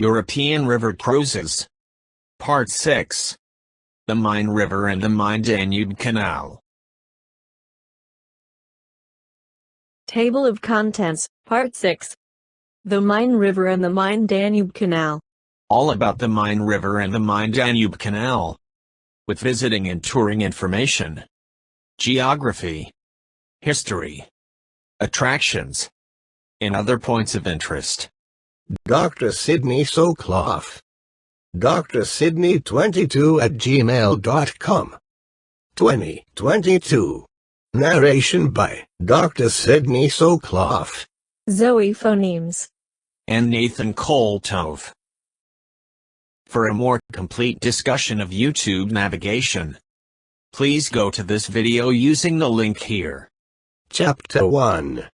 European River Cruises. Part 6. The Main River and the Main-Danube Canal. Table of Contents, Part 6. The Main River and the Main-Danube Canal. All about the Main River and the Main-Danube Canal. With visiting and touring information. Geography. History. Attractions. And other points of interest. Dr. Sydney Soclof. Dr. Sydney22@gmail.com. 2022. Narration by Dr. Sydney Soclof. Zoe Phonemes. And Nathan Koltove. For a more complete discussion of YouTube navigation, please go to this video using the link here. Chapter 1.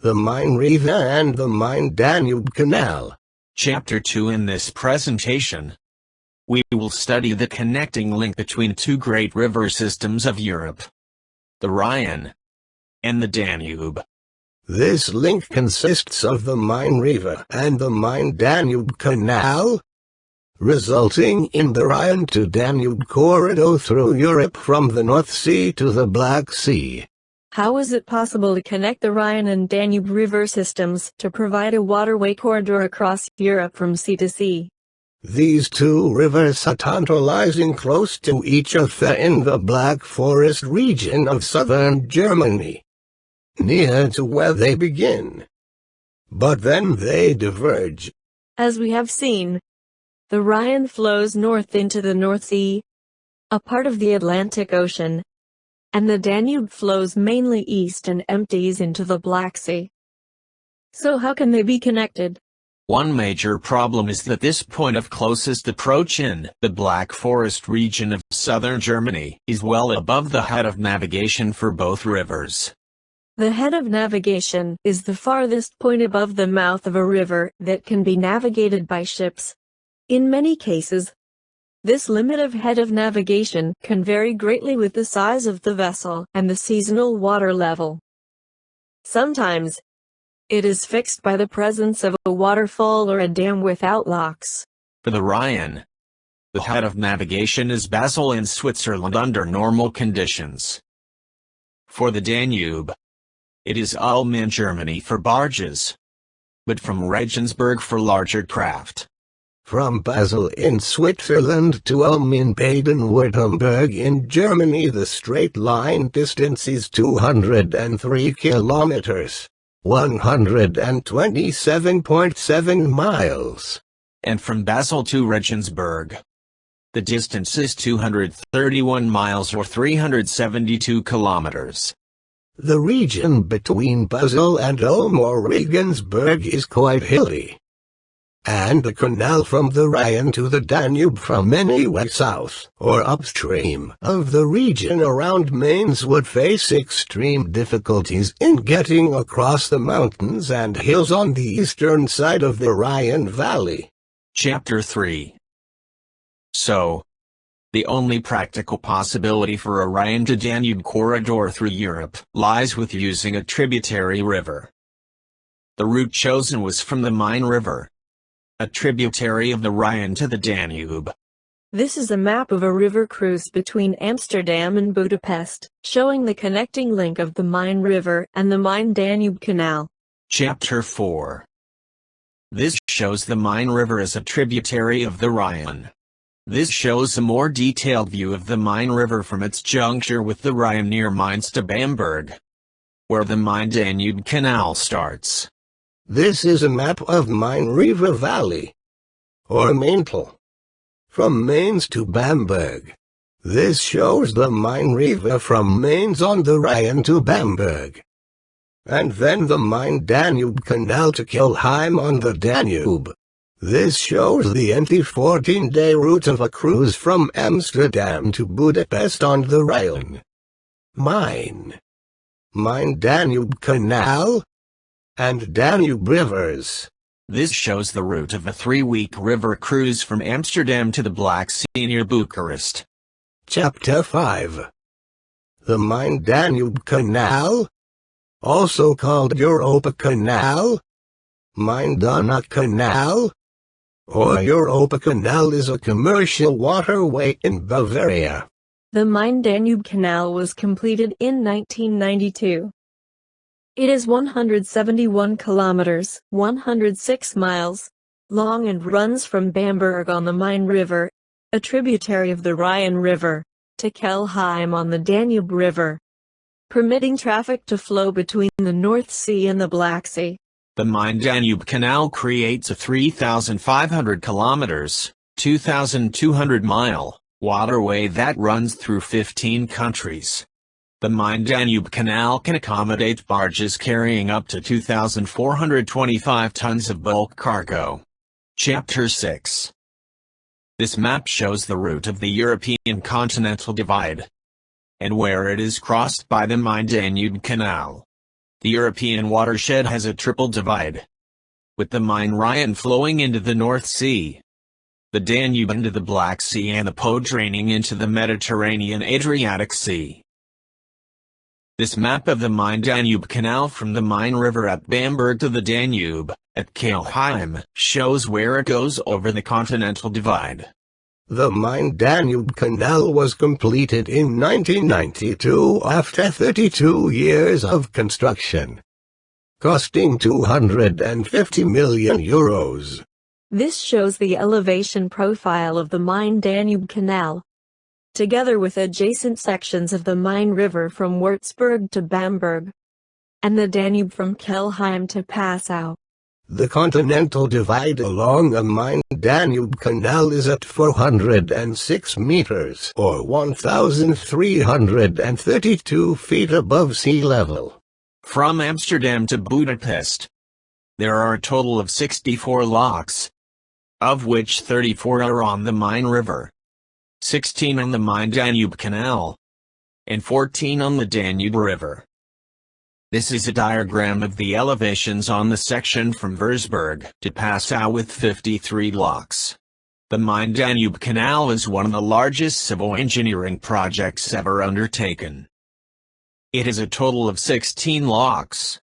The Main River and the Main-Danube Canal. Chapter 2. In this presentation, we will study the connecting link between two great river systems of Europe, the Rhine and the Danube. This link consists of the Main River and the Main-Danube Canal, resulting in the Rhine-to-Danube Corridor through Europe from the North Sea to the Black Sea. How is it possible to connect the Rhine and Danube river systems to provide a waterway corridor across Europe from sea to sea? These two rivers are tantalizing close to each other in the Black Forest region of southern Germany, near to where they begin. But then they diverge. As we have seen, the Rhine flows north into the North Sea, a part of the Atlantic Ocean, and the Danube flows mainly east and empties into the Black Sea. So how can they be connected? One major problem is that this point of closest approach in the Black Forest region of southern Germany is well above the head of navigation for both rivers. The head of navigation is the farthest point above the mouth of a river that can be navigated by ships. In many cases, this limit of head of navigation can vary greatly with the size of the vessel and the seasonal water level. Sometimes, it is fixed by the presence of a waterfall or a dam without locks. For the Rhine, the head of navigation is Basel in Switzerland under normal conditions. For the Danube, it is Ulm in Germany for barges, but from Regensburg for larger craft. From Basel in Switzerland to Ulm in Baden-Württemberg in Germany, the straight line distance is 203 kilometers, 127.7 miles. And from Basel to Regensburg, the distance is 231 miles or 372 kilometers. The region between Basel and Ulm or Regensburg is quite hilly, and the canal from the Rhine to the Danube from anywhere south or upstream of the region around Mainz would face extreme difficulties in getting across the mountains and hills on the eastern side of the Rhine Valley. Chapter 3. So, the only practical possibility for a Rhine-to-Danube corridor through Europe lies with using a tributary river. The route chosen was from the Main River, a tributary of the Rhine to the Danube. This is a map of a river cruise between Amsterdam and Budapest, showing the connecting link of the Main River and the Main-Danube Canal. Chapter 4. This shows the Main River as a tributary of the Rhine. This shows a more detailed view of the Main River from its juncture with the Rhine near Mainz to Bamberg, where the Main-Danube Canal starts. This is a map of Main River Valley, or Maintal, from Mainz to Bamberg. This shows the Main River from Mainz on the Rhine to Bamberg, and then the Main-Danube Canal to Kelheim on the Danube. This shows the 14-day route of a cruise from Amsterdam to Budapest on the Rhine. Main-Danube Canal and Danube rivers. This shows the route of a 3-week river cruise from Amsterdam to the Black Sea near Bucharest. Chapter 5. The Main-Danube Canal, also called Europa Canal, Main-Donau Canal, or Europa Canal is a commercial waterway in Bavaria. The Main-Danube Canal was completed in 1992. It is 171 kilometers, 106 miles, long and runs from Bamberg on the Rhine River, a tributary of the Rhine River, to Kelheim on the Danube River, permitting traffic to flow between the North Sea and the Black Sea. The Main-Danube Canal creates a 3,500 kilometers, 2,200-mile, waterway that runs through 15 countries. The Main-Danube Canal can accommodate barges carrying up to 2,425 tons of bulk cargo. Chapter 6. This map shows the route of the European Continental Divide, and where it is crossed by the Main-Danube Canal. The European watershed has a triple divide, with the Main-Rhine flowing into the North Sea, the Danube into the Black Sea, and the Po draining into the Mediterranean Adriatic Sea. This map of the Main-Danube Canal from the Rhine River at Bamberg to the Danube, at Kelheim, shows where it goes over the Continental Divide. The Main-Danube Canal was completed in 1992 after 32 years of construction, costing €250 million. This shows the elevation profile of the Main-Danube Canal, together with adjacent sections of the Rhine River from Würzburg to Bamberg, and the Danube from Kelheim to Passau. The Continental Divide along the Main-Danube Canal is at 406 meters, or 1,332 feet above sea level. From Amsterdam to Budapest, there are a total of 64 locks, of which 34 are on the Rhine River, 16 on the Main-Danube Canal, and 14 on the Danube River. This is a diagram of the elevations on the section from Würzburg to Passau with 53 locks. The Main-Danube Canal is one of the largest civil engineering projects ever undertaken. It has a total of 16 locks,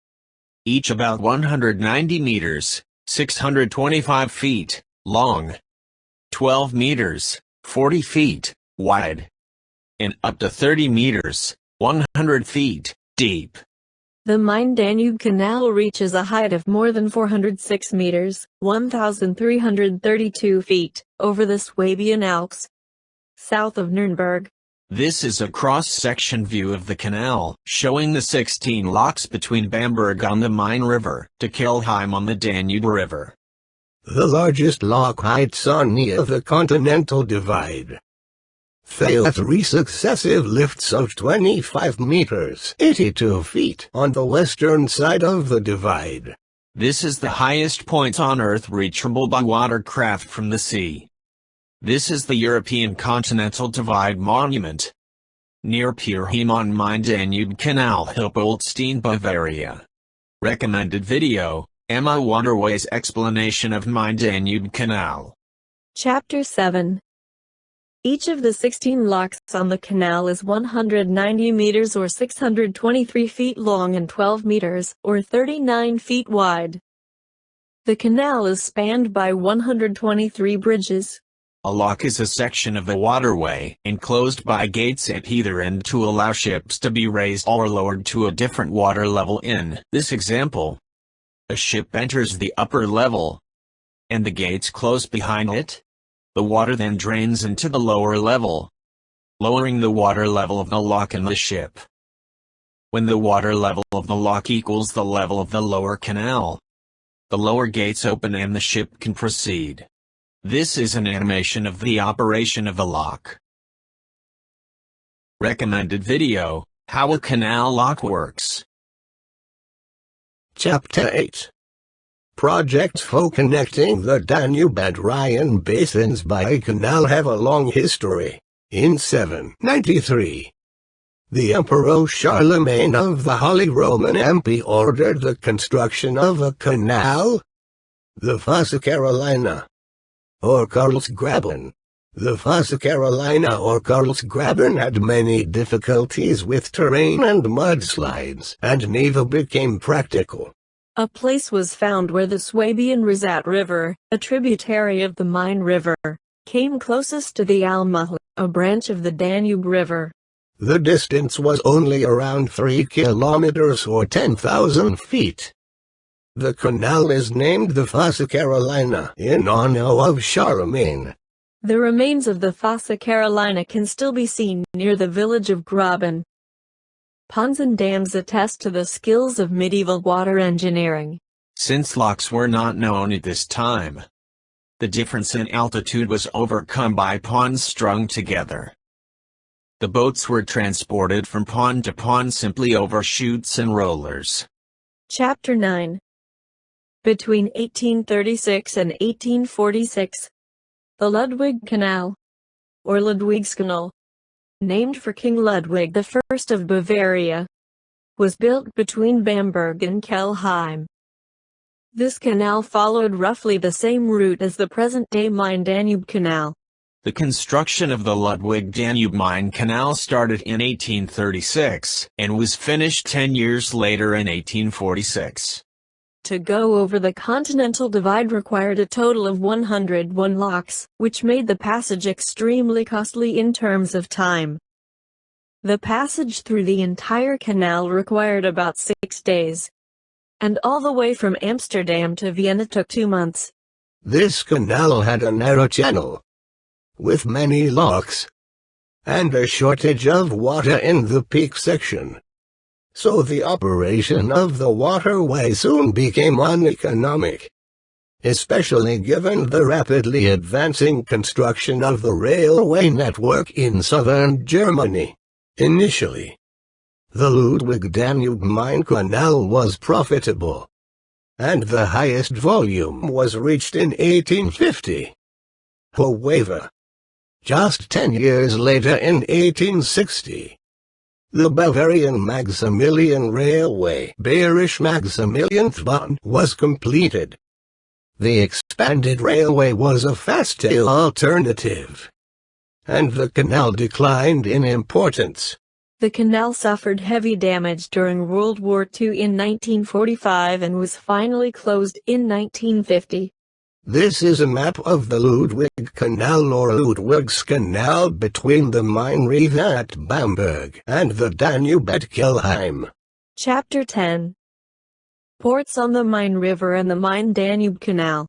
each about 190 meters, 625 feet, long, 12 meters, 40 feet, wide, and up to 30 meters, 100 feet, deep. The Main-Danube Canal reaches a height of more than 406 meters, 1,332 feet, over the Swabian Alps, south of Nuremberg. This is a cross-section view of the canal, showing the 16 locks between Bamberg on the Rhine River to Kelheim on the Danube River. The largest lock heights on the Continental Divide. They are 3 successive lifts of 25 meters, 82 feet, on the western side of the divide. This is the highest point on Earth reachable by watercraft from the sea. This is the European Continental Divide Monument, near Pirheim on Main-Danube Canal, Hilpoltstein, Bavaria. Recommended video, Emma Waterways Explanation of Main-Danube Canal. Chapter 7. Each of the 16 locks on the canal is 190 meters or 623 feet long and 12 meters, or 39 feet wide. The canal is spanned by 123 bridges. A lock is a section of a waterway, enclosed by gates at either end to allow ships to be raised or lowered to a different water level. In this example, a ship enters the upper level, and the gates close behind it. The water then drains into the lower level, lowering the water level of the lock and the ship. When the water level of the lock equals the level of the lower canal, the lower gates open and the ship can proceed. This is an animation of the operation of a lock. Recommended video, How a Canal Lock Works. Chapter 8. Projects for connecting the Danube and Rhine basins by a canal have a long history. In 793, the Emperor Charlemagne of the Holy Roman Empire ordered the construction of a canal, the Fossa Carolina, or Karlsgraben. The Fossa Carolina or Karlsgraben had many difficulties with terrain and mudslides, and never became practical. A place was found where the Swabian River, a tributary of the Main River, came closest to the Almahl, a branch of the Danube River. The distance was only around 3 kilometers or 10,000 feet. The canal is named the Fossa Carolina in honor of Charlemagne. The remains of the Fossa Carolina can still be seen near the village of Graben. Ponds and dams attest to the skills of medieval water engineering. Since locks were not known at this time, the difference in altitude was overcome by ponds strung together. The boats were transported from pond to pond simply over chutes and rollers. Chapter 9. Between 1836 and 1846, the Ludwig Canal, or Ludwigskanal, named for King Ludwig I of Bavaria, was built between Bamberg and Kelheim. This canal followed roughly the same route as the present-day Main-Danube Canal. The construction of the Ludwig-Danube-Main Canal started in 1836, and was finished 10 years later in 1846. To go over the Continental Divide required a total of 101 locks, which made the passage extremely costly in terms of time. The passage through the entire canal required about 6 days, and all the way from Amsterdam to Vienna took 2 months. This canal had a narrow channel, with many locks, and a shortage of water in the peak section. So the operation of the waterway soon became uneconomic, especially given the rapidly advancing construction of the railway network in southern Germany. Initially, the Ludwig-Danube-Main Canal was profitable, and the highest volume was reached in 1850. However, just 10 years later in 1860, the Bavarian Maximilian Railway Bayerische Maximilianbahn was completed. The expanded railway was a fast-tail alternative, and the canal declined in importance. The canal suffered heavy damage during World War II in 1945 and was finally closed in 1950. This is a map of the Ludwig Canal or Ludwigskanal between the Rhine River at Bamberg and the Danube at Kelheim. Chapter 10. Ports on the Rhine River and the Main-Danube Canal.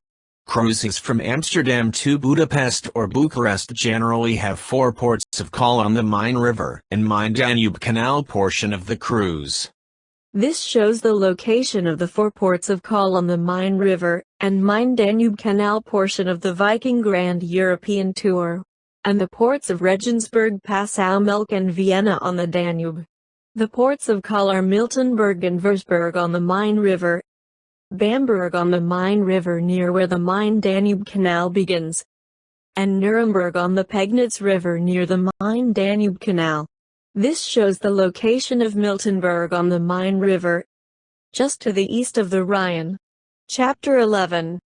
Cruises from Amsterdam to Budapest or Bucharest generally have 4 ports of call on the Rhine River and Main-Danube Canal portion of the cruise. This shows the location of the 4 ports of call on the Rhine River and Main-Danube Canal portion of the Viking Grand European Tour, and the ports of Regensburg, Passau-Melk and Vienna on the Danube. The ports of call are Miltenberg and Würzburg on the Rhine River, Bamberg on the Rhine River near where the Main-Danube Canal begins, and Nuremberg on the Pegnitz River near the Main-Danube Canal. This shows the location of Miltenberg on the Rhine River, just to the east of the Rhine. Chapter 11.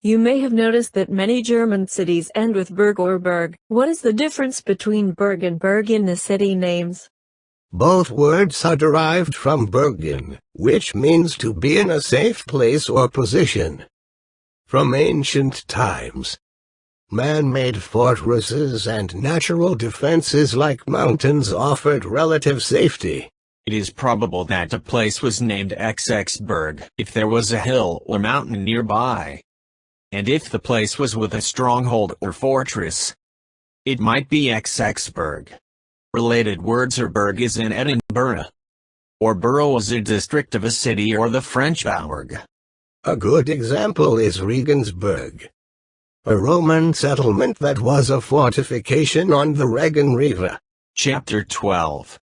You may have noticed that many German cities end with Burg or Berg. What is the difference between Berg and Berg in the city names? Both words are derived from Bergen, which means to be in a safe place or position. From ancient times, man-made fortresses and natural defenses like mountains offered relative safety. It is probable that a place was named Berg if there was a hill or mountain nearby. And if the place was with a stronghold or fortress, it might be Berg. Related words are Berg is in Edinburgh, or borough is a district of a city, or the French Bourg. A good example is Regensburg, a Roman settlement that was a fortification on the Rhine River. Chapter 12.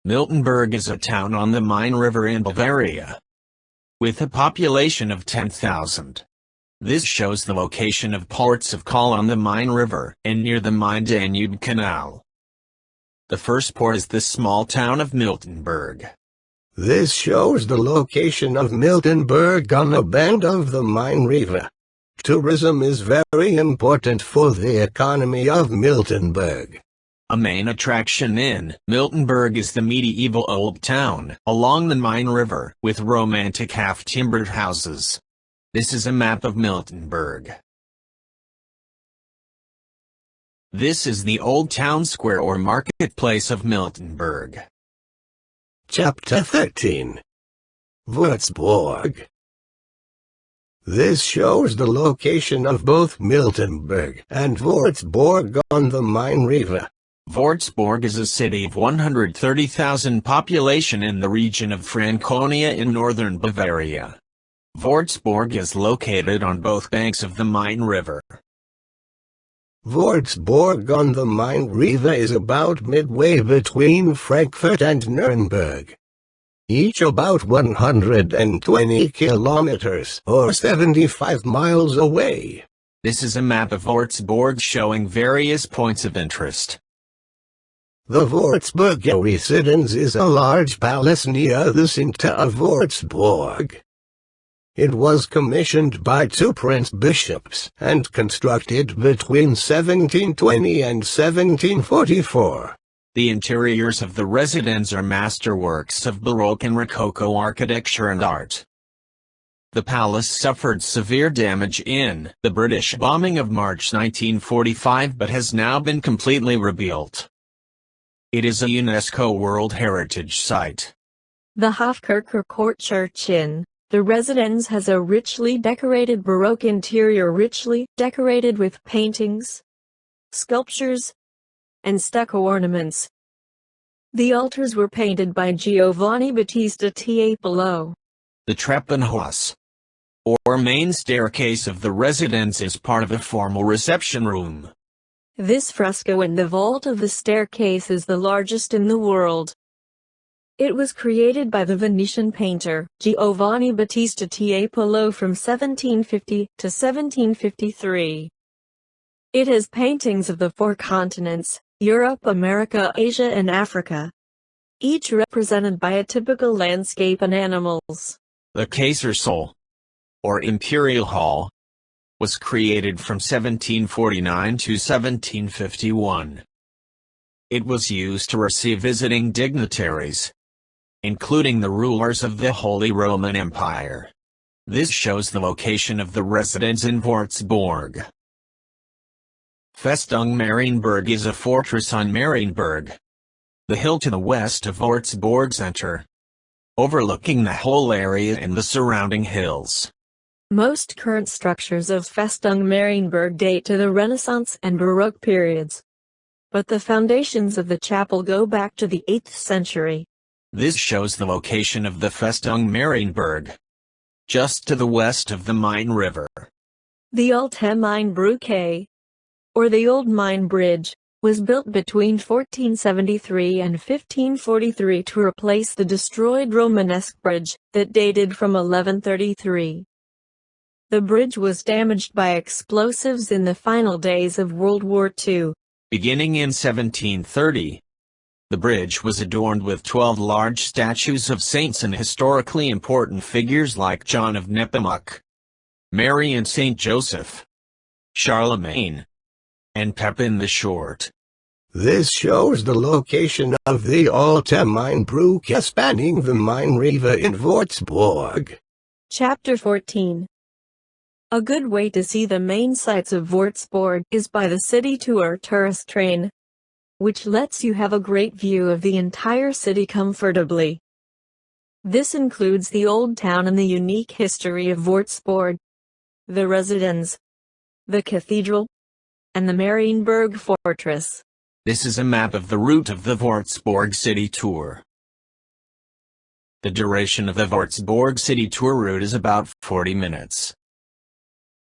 Miltenberg is a town on the Rhine River in Bavaria, with a population of 10,000. This shows the location of ports of call on the Rhine River and near the Main-Danube Canal. The first port is the small town of Miltenberg. This shows the location of Miltenberg on a bend of the Rhine River. Tourism is very important for the economy of Miltenberg. A main attraction in Miltenberg is the medieval old town along the Rhine River with romantic half-timbered houses. This is a map of Miltenberg. This is the old town square or marketplace of Miltenberg. Chapter 13. Würzburg. This shows the location of both Miltenberg and Würzburg on the Rhine River. Würzburg is a city of 130,000 population in the region of Franconia in northern Bavaria. Würzburg is located on both banks of the Rhine River. Würzburg on the Rhine River is about midway between Frankfurt and Nuremberg, each about 120 kilometers or 75 miles away. This is a map of Würzburg showing various points of interest. The Würzburg residence is a large palace near the center of Würzburg. It was commissioned by two prince bishops and constructed between 1720 and 1744. The interiors of the residence are masterworks of Baroque and Rococo architecture and art. The palace suffered severe damage in the British bombing of March 1945 but has now been completely rebuilt. It is a UNESCO World Heritage Site. The Hofkirche court church in the residence has a richly decorated Baroque interior, richly decorated with paintings, sculptures, and stucco ornaments. The altars were painted by Giovanni Battista Tiepolo. The Treppenhaus, or main staircase of the residence, is part of a formal reception room. This fresco in the vault of the staircase is the largest in the world. It was created by the Venetian painter Giovanni Battista Tiepolo from 1750 to 1753. It has paintings of the four continents, Europe, America, Asia and Africa, each represented by a typical landscape and animals. The Kaisersaal, or Imperial Hall, was created from 1749 to 1751. It was used to receive visiting dignitaries, including the rulers of the Holy Roman Empire. This shows the location of the residence in Würzburg. Festung Marienburg is a fortress on Marienburg, the hill to the west of Würzburg center, overlooking the whole area and the surrounding hills. Most current structures of Festung Marienburg date to the Renaissance and Baroque periods, but the foundations of the chapel go back to the 8th century. This shows the location of the Festung Marienburg, just to the west of the Rhine River. The Alte Main-Brücke, or the Old Main Bridge, was built between 1473 and 1543 to replace the destroyed Romanesque bridge that dated from 1133. The bridge was damaged by explosives in the final days of World War II. Beginning in 1730, the bridge was adorned with 12 large statues of saints and historically important figures like John of Nepomuc, Mary and Saint Joseph, Charlemagne, and Pepin the Short. This shows the location of the Alte Main-Brücke spanning the Rhine River in Würzburg. Chapter 14. A good way to see the main sights of Würzburg is by the CityTour tourist train, which lets you have a great view of the entire city comfortably. This includes the old town and the unique history of Würzburg, the residence, the cathedral, and the Marienburg fortress. This is a map of the route of the Würzburg city tour. The duration of the Würzburg city tour route is about 40 minutes.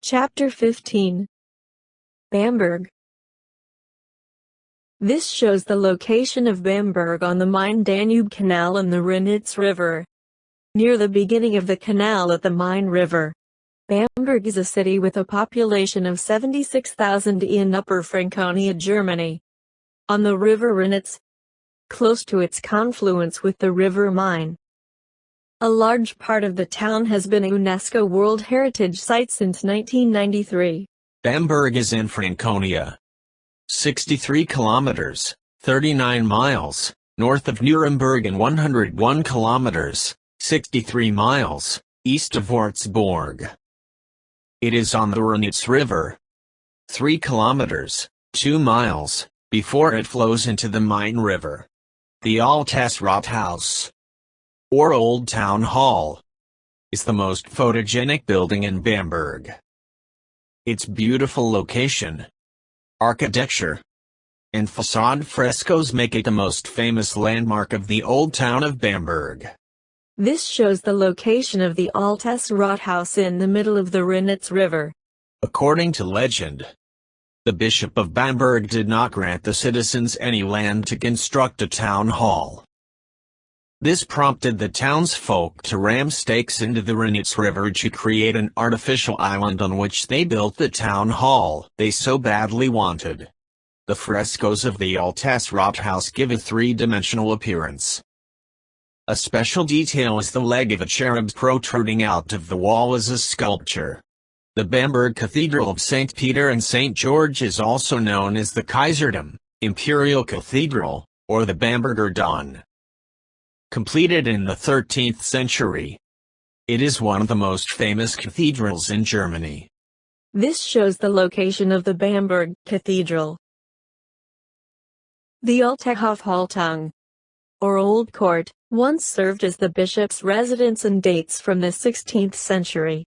Chapter 15. Bamberg. This shows the location of Bamberg on the Main-Danube Canal and the Rhine River, near the beginning of the canal at the Rhine River. Bamberg is a city with a population of 76,000 in Upper Franconia, Germany, on the river Rhine, close to its confluence with the river Main. A large part of the town has been a UNESCO World Heritage Site since 1993. Bamberg is in Franconia, 63 kilometers 39 miles, north of Nuremberg and 101 kilometers, 63 miles, east of Würzburg. It is on the Rhine River, 3 kilometers, 2 miles, before it flows into the Main River. The Altes Rathaus, or Old Town Hall, is the most photogenic building in Bamberg. Its beautiful location, architecture, and facade frescoes make it the most famous landmark of the Old Town of Bamberg. This shows the location of the Altes Rathaus in the middle of the Rhine River. According to legend, the Bishop of Bamberg did not grant the citizens any land to construct a town hall. This prompted the townsfolk to ram stakes into the Rhine River to create an artificial island on which they built the town hall they so badly wanted. The frescoes of the Altes Rathaus give a three-dimensional appearance. A special detail is the leg of a cherub protruding out of the wall as a sculpture. The Bamberg Cathedral of St. Peter and St. George is also known as the Kaiserdom, Imperial Cathedral, or the Bamberger Dom. Completed in the 13th century, it is one of the most famous cathedrals in Germany. This shows the location of the Bamberg Cathedral. The Alte Hofhaltung, or Old Court, once served as the bishop's residence and dates from the 16th century.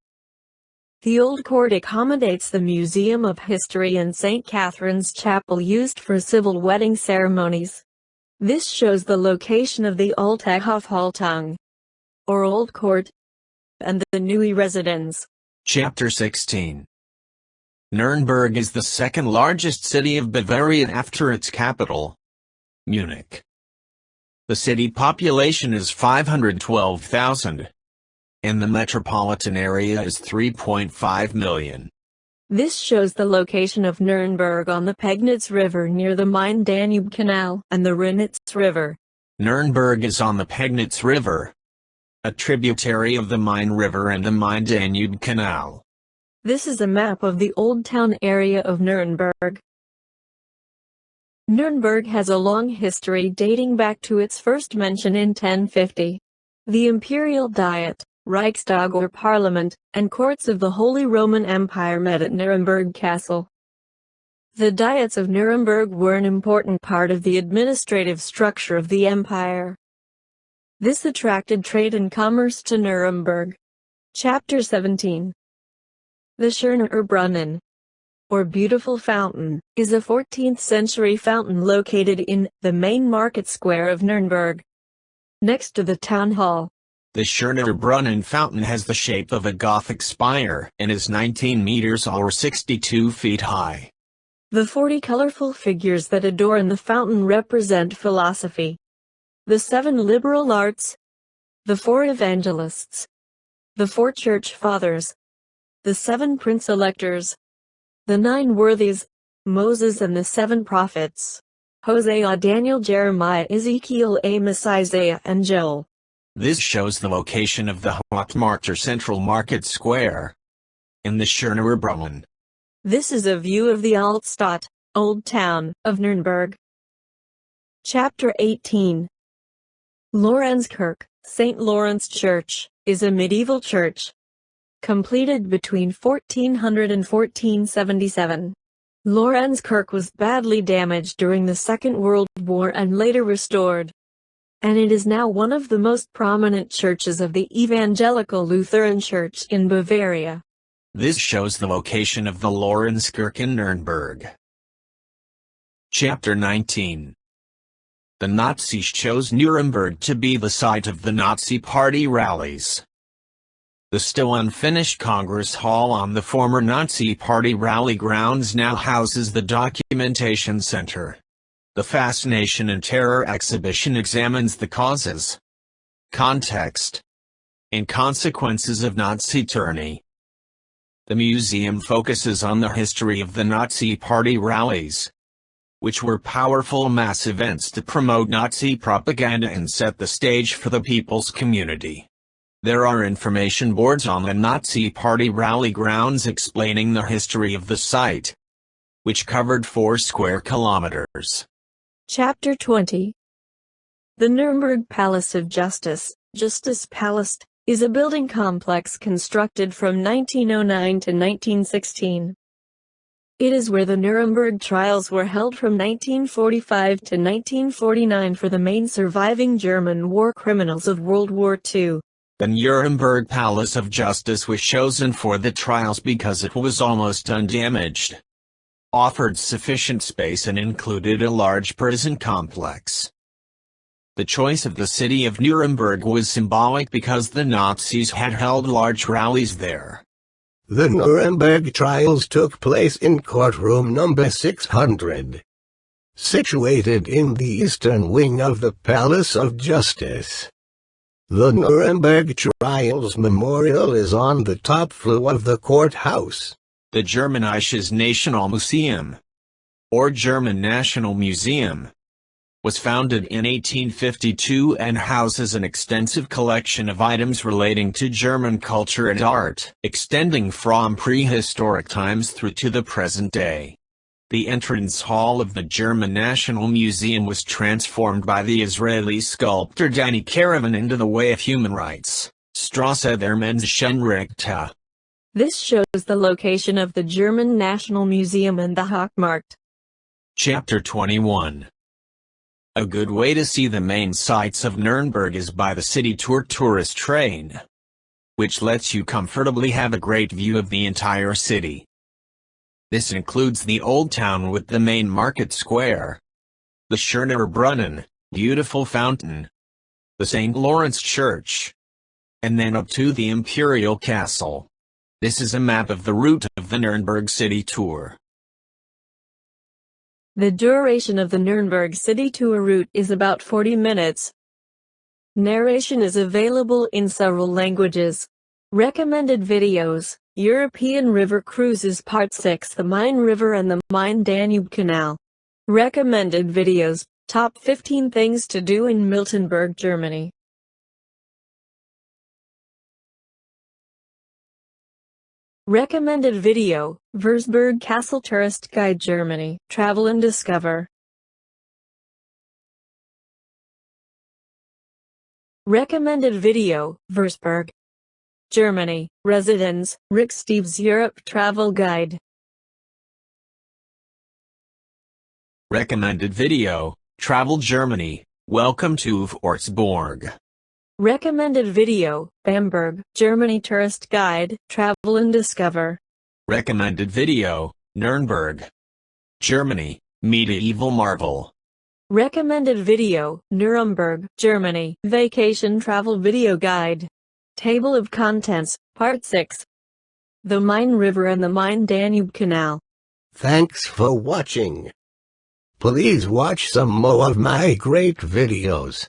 The Old Court accommodates the Museum of History and St. Catherine's Chapel used for civil wedding ceremonies. This shows the location of the Alte Hofhaltung, or Old Court, and the Neue Residence. Chapter 16. Nuremberg is the second largest city of Bavaria after its capital, Munich. The city population is 512,000, and the metropolitan area is 3.5 million. This shows the location of Nuremberg on the Pegnitz River near the Main-Danube Canal and the Rhine River. Nuremberg is on the Pegnitz River, a tributary of the Rhine River and the Main-Danube Canal. This is a map of the Old Town area of Nuremberg. Nuremberg has a long history dating back to its first mention in 1050. The Imperial Diet, Reichstag or Parliament, and courts of the Holy Roman Empire met at Nuremberg Castle. The Diets of Nuremberg were an important part of the administrative structure of the empire. This attracted trade and commerce to Nuremberg. Chapter 17. The Schöner Brunnen, or Beautiful Fountain, is a 14th century fountain located in the main market square of Nuremberg, next to the town hall. The Schöner Brunnen fountain has the shape of a Gothic spire and is 19 meters or 62 feet high. The 40 colorful figures that adorn the fountain represent philosophy, the 7 liberal arts, the 4 evangelists, the 4 church fathers, the 7 prince-electors, the 9 worthies, Moses and the 7 prophets, Hosea, Daniel, Jeremiah, Ezekiel, Amos, Isaiah, and Joel. This shows the location of the Hauptmarkt Central Market Square in the Schöner Brunnen. This is a view of the Altstadt, Old Town, of Nuremberg. Chapter 18. Lorenzkirche, St. Lawrence Church, is a medieval church, completed between 1400 and 1477. Lorenzkirche was badly damaged during the Second World War and later restored, and it is now one of the most prominent churches of the Evangelical Lutheran Church in Bavaria. This shows the location of the Lorenzkirche in Nuremberg. Chapter 19. The Nazis chose Nuremberg to be the site of the Nazi Party rallies. The still unfinished Congress Hall on the former Nazi Party rally grounds now houses the Documentation Center. The Fascination and Terror exhibition examines the causes, context, and consequences of Nazi tyranny. The museum focuses on the history of the Nazi Party rallies, which were powerful mass events to promote Nazi propaganda and set the stage for the people's community. There are information boards on the Nazi Party rally grounds explaining the history of the site, which covered 4 square kilometers. Chapter 20. The Nuremberg Palace of Justice, Justice Palace, is a building complex constructed from 1909 to 1916. It is where the Nuremberg trials were held from 1945 to 1949 for the main surviving German war criminals of World War II. The Nuremberg Palace of Justice was chosen for the trials because it was almost undamaged, offered sufficient space and included a large prison complex. The choice of the city of Nuremberg was symbolic because the Nazis had held large rallies there. The Nuremberg trials took place in courtroom number 600, situated in the eastern wing of the Palace of Justice. The Nuremberg Trials Memorial is on the top floor of the courthouse. The Germanisches Nationalmuseum, or German National Museum, was founded in 1852 and houses an extensive collection of items relating to German culture and art, extending from prehistoric times through to the present day. The entrance hall of the German National Museum was transformed by the Israeli sculptor Danny Caravan into the Way of Human Rights, Strasse der Menschenrechte. This shows the location of the German National Museum and the Hochmarkt. Chapter 21. A good way to see the main sights of Nuremberg is by the CityTour tourist train, which lets you comfortably have a great view of the entire city. This includes the Old Town with the main market square, the Schöner Brunnen, beautiful fountain, the St. Lawrence Church, and then up to the Imperial Castle. This is a map of the route of the Nuremberg City Tour. The duration of the Nuremberg City Tour route is about 40 minutes. Narration is available in several languages. Recommended videos: European River Cruises Part 6, the Rhine River and the Main-Danube Canal. Recommended videos: Top 15 things to do in Miltenberg, Germany. Recommended video: Würzburg Castle Tourist Guide, Germany. Travel and discover. Recommended video: Würzburg, Germany. Residence: Rick Steves Europe Travel Guide. Recommended video: Travel Germany. Welcome to Würzburg. Recommended video: Bamberg, Germany Tourist Guide, Travel and Discover. Recommended video: Nuremberg, Germany, Medieval Marvel. Recommended video: Nuremberg, Germany, Vacation Travel Video Guide. Table of Contents, Part 6. The Rhine River and the Main-Danube Canal. Thanks for watching. Please watch some more of my great videos.